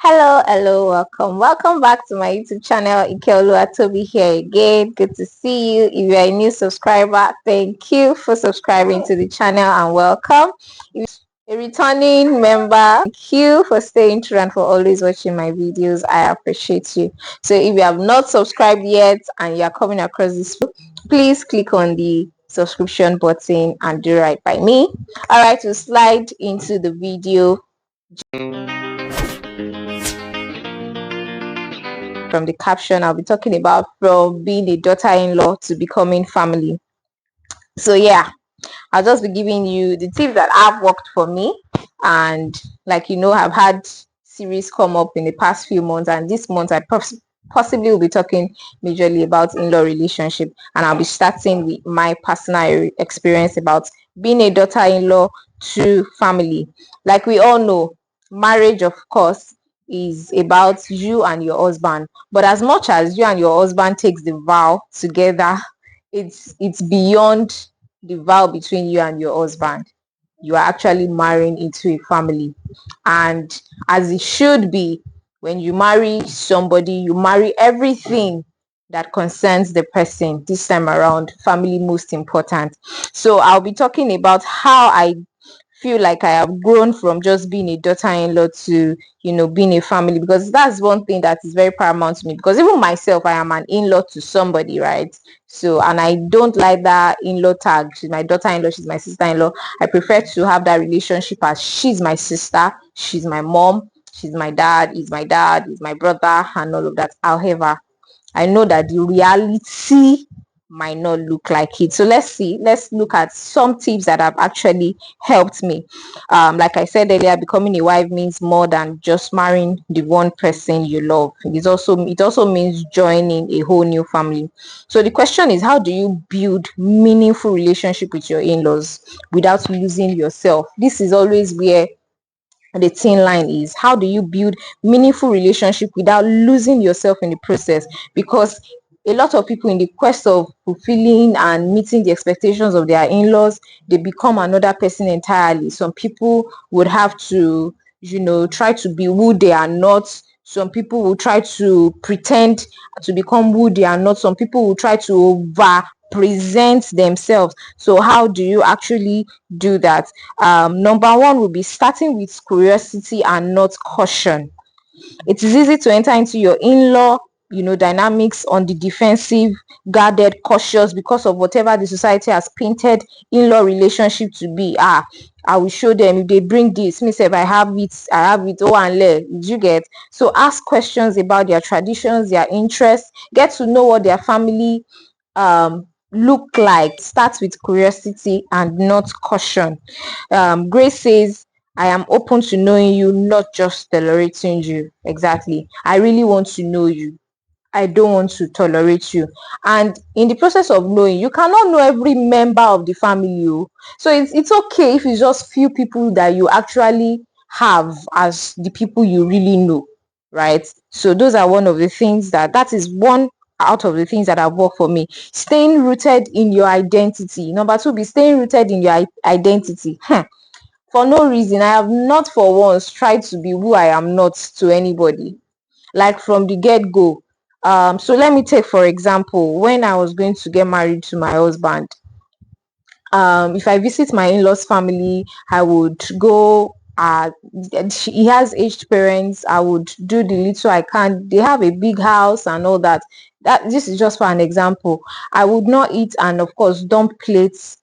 Hello, welcome back to my YouTube channel. Toby here again. Good to see you. If you're a new subscriber, thank you for subscribing to the channel and welcome. If you're a returning member, thank you for staying through and for always watching my videos. I appreciate you. So if you have not subscribed yet and you're coming across this, please click on the subscription button and do right by me. All right, we'll slide into the video. From the caption, I'll be talking about from being a daughter-in-law to becoming family. So yeah, I'll just be giving you the tips that have worked for me, and I've had series come up in the past few months, and this month I possibly will be talking majorly about in-law relationship, and I'll be starting with my personal experience about being a daughter-in-law to family. Like we all know, marriage, of course, is about you and your husband, but as much as you and your husband takes the vow together, it's beyond the vow between you and your husband. You are actually marrying into a family, and as it should be, when you marry somebody, you marry everything that concerns the person. This time around, family most important. So I'll be talking about how I feel like I have grown from just being a daughter-in-law to being a family, because that's one thing that is very paramount to me, because even myself, I am an in-law to somebody, right? So, and I don't like that in-law tag. She's my daughter-in-law, she's my sister-in-law. I prefer to have that relationship as she's my sister, she's my mom, she's my dad, he's my brother, and all of that. However, I know that the reality might not look like it. So let's look at some tips that have actually helped me. Like I said earlier, becoming a wife means more than just marrying the one person you love. It also means joining a whole new family. So the question is, how do you build meaningful relationship with your in-laws without losing yourself? This is always where the thin line is. How do you build meaningful relationship without losing yourself in the process? Because a lot of people, in the quest of fulfilling and meeting the expectations of their in-laws, they become another person entirely. Some people would have to try to be who they are not. Some people will try to pretend to become who they are not. Some people will try to over present themselves. So how do you actually do that? Number one would be starting with curiosity and not caution. It is easy to enter into your in-law dynamics on the defensive, guarded, cautious, because of whatever the society has painted in-law relationship to be. I will show them. If they bring this, me say, if I have it. Oh, and did you get? So ask questions about their traditions, their interests. Get to know what their family look like. Start with curiosity and not caution. Grace says, I am open to knowing you, not just tolerating you. Exactly. I really want to know you. I don't want to tolerate you. And in the process of knowing, you cannot know every member of the family. So it's okay if it's just few people that you actually have as the people you really know, right? So those are one of the things that is one out of the things that have worked for me. Staying rooted in your identity. Number two, be staying rooted in your identity. For no reason, I have not for once tried to be who I am not to anybody, like from the get-go. So let me take, for example, when I was going to get married to my husband, if I visit my in-laws family, I would go. He has aged parents. I would do the little I can. They have a big house and all that. This is just for an example. I would not eat and of course dump plates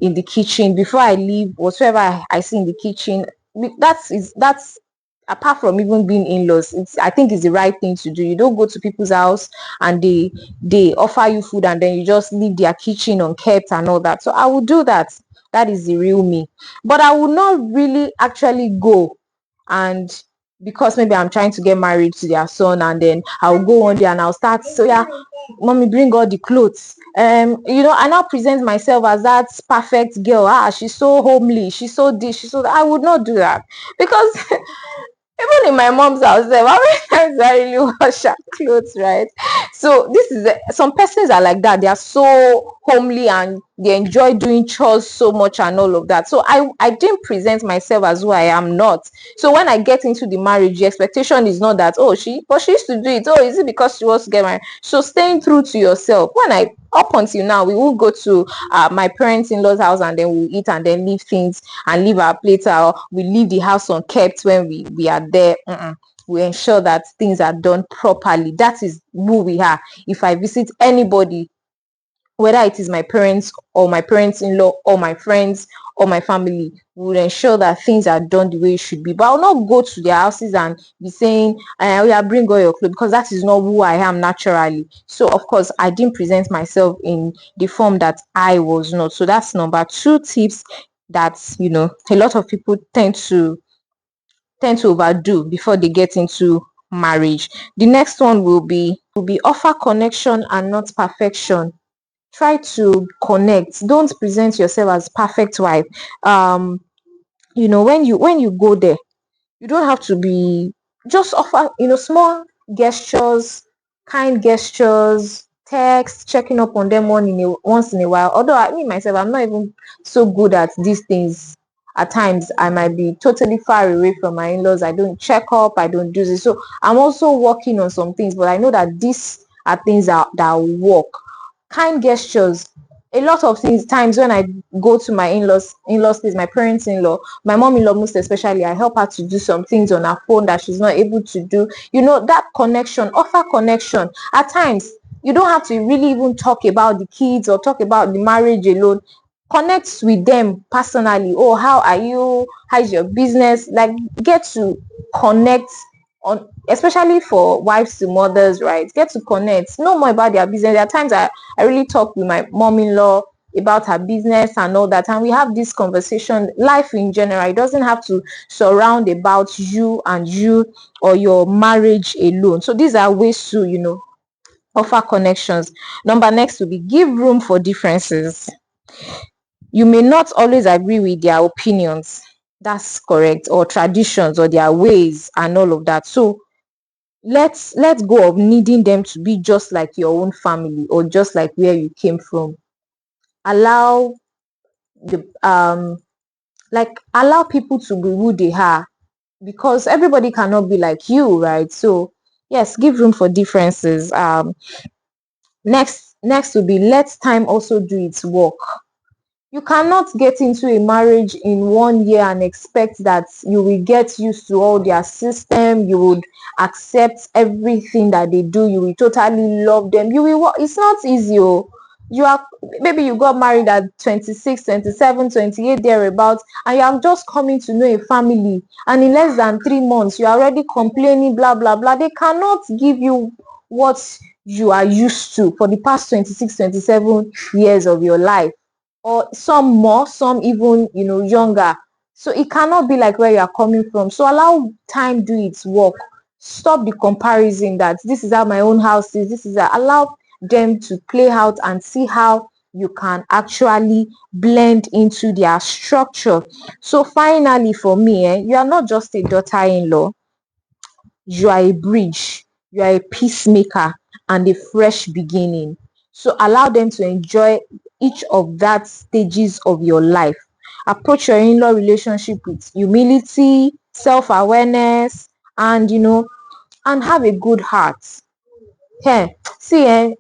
in the kitchen before I leave. Whatever I see in the kitchen, that's apart from even being in-laws, I think it's the right thing to do. You don't go to people's house and they offer you food and then you just leave their kitchen unkept and all that. So I would do that. That is the real me. But I would not really actually go, and because maybe I'm trying to get married to their son, and then I'll go one day and I'll start, so yeah, mommy, bring all the clothes. I now present myself as that perfect girl. She's so homely, she's so this, she's so that. I would not do that, because even in my mom's house, how many times I really wash her clothes, right? So this is some persons are like that. They are so homely and they enjoy doing chores so much and all of that. So I didn't present myself as who I am not. So when I get into the marriage, the expectation is not that, oh, she used to do it, oh, is it because she wants to get married? So staying true to yourself. When I up until now, we will go to my parents in-laws house, and then we'll eat and then leave things and leave our plates, or we leave the house unkept when we are there. We ensure that things are done properly. That is who we are. If I visit anybody, whether it is my parents or my parents-in-law or my friends or my family, we will ensure that things are done the way it should be. But I'll not go to their houses and be saying, oh yeah, bring all your clothes, because that is not who I am naturally. So of course, I didn't present myself in the form that I was not. So that's number two tips that, a lot of people tend to overdo before they get into marriage. The next one will be offer connection and not perfection. Try to connect. Don't present yourself as perfect wife. When you go there, you don't have to be, just offer, small gestures, kind gestures, text, checking up on them once in a while. Although me myself, I'm not even so good at these things. At times I might be totally far away from my in-laws. I don't check up, I don't do this. So I'm also working on some things, but I know that these are things that work. Kind gestures. A lot of things, times when I go to my in-laws place, my parents-in-law, my mom-in-law most especially, I help her to do some things on her phone that she's not able to do. That connection, offer connection. At times, you don't have to really even talk about the kids or talk about the marriage alone. Connect with them personally. Oh, how are you? How's your business? Like, get to connect on, especially for wives to mothers, right? Get to connect, know more about their business. There are times I really talk with my mom-in-law about her business and all that, and we have this conversation. Life in general, it doesn't have to surround about you and you or your marriage alone. So these are ways to offer connections. Number next will be give room for differences. You may not always agree with their opinions, that's correct, or traditions or their ways and all of that. So let's go of needing them to be just like your own family or just like where you came from. Allow the allow people to be who they are, because everybody cannot be like you, right? So yes, give room for differences. Next will be let time also do its work. You cannot get into a marriage in 1 year and expect that you will get used to all their system, you would accept everything that they do, you will totally love them. It's not easy. Oh. You are, maybe you got married at 26, 27, 28 thereabouts, and you are just coming to know a family, and in less than 3 months you are already complaining, blah blah blah. They cannot give you what you are used to for the past 26, 27 years of your life, or some more, some even younger. So it cannot be like where you are coming from. So allow time do its work. Stop the comparison that this is how my own house is, this is how. Allow them to play out and see how you can actually blend into their structure. So finally, for me, you are not just a daughter-in-law, you are a bridge, you are a peacemaker and a fresh beginning. So allow them to enjoy each of that stages of your life. Approach your in-law relationship with humility, self-awareness, and and have a good heart. Yeah, see,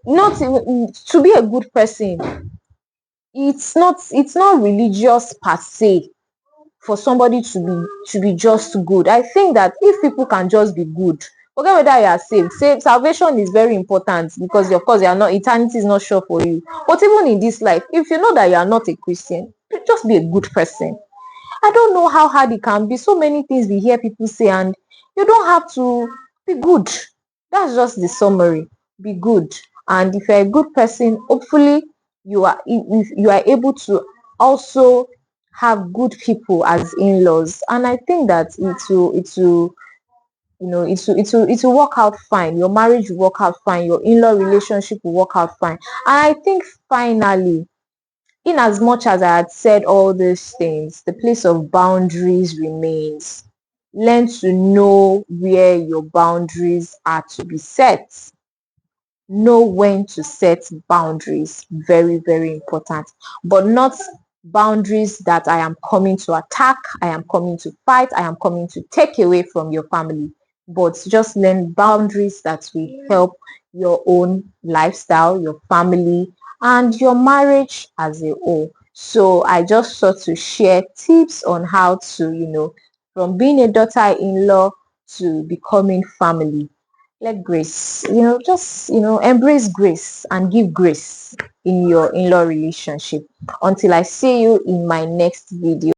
not to be a good person, it's not religious per se for somebody to be just good. I think that if people can just be good, forget whether you are saved. Salvation is very important, because of course you are not, eternity is not sure for you. But even in this life, if you know that you are not a Christian, just be a good person. I don't know how hard it can be. So many things we hear people say, and you don't have to be good. That's just the summary. Be good. And if you're a good person, hopefully you are able to also have good people as in-laws. And I think that it will work out fine. Your marriage will work out fine. Your in-law relationship will work out fine. And I think finally, in as much as I had said all these things, the place of boundaries remains. Learn to know where your boundaries are to be set. know when to set boundaries. Very, very important. But not boundaries that I am coming to attack, I am coming to fight, I am coming to take away from your family. But just learn boundaries that will help your own lifestyle, your family, and your marriage as a whole. So I just sought to share tips on how to, from being a daughter-in-law to becoming family. Let grace, just, embrace grace and give grace in your in-law relationship. Until I see you in my next video.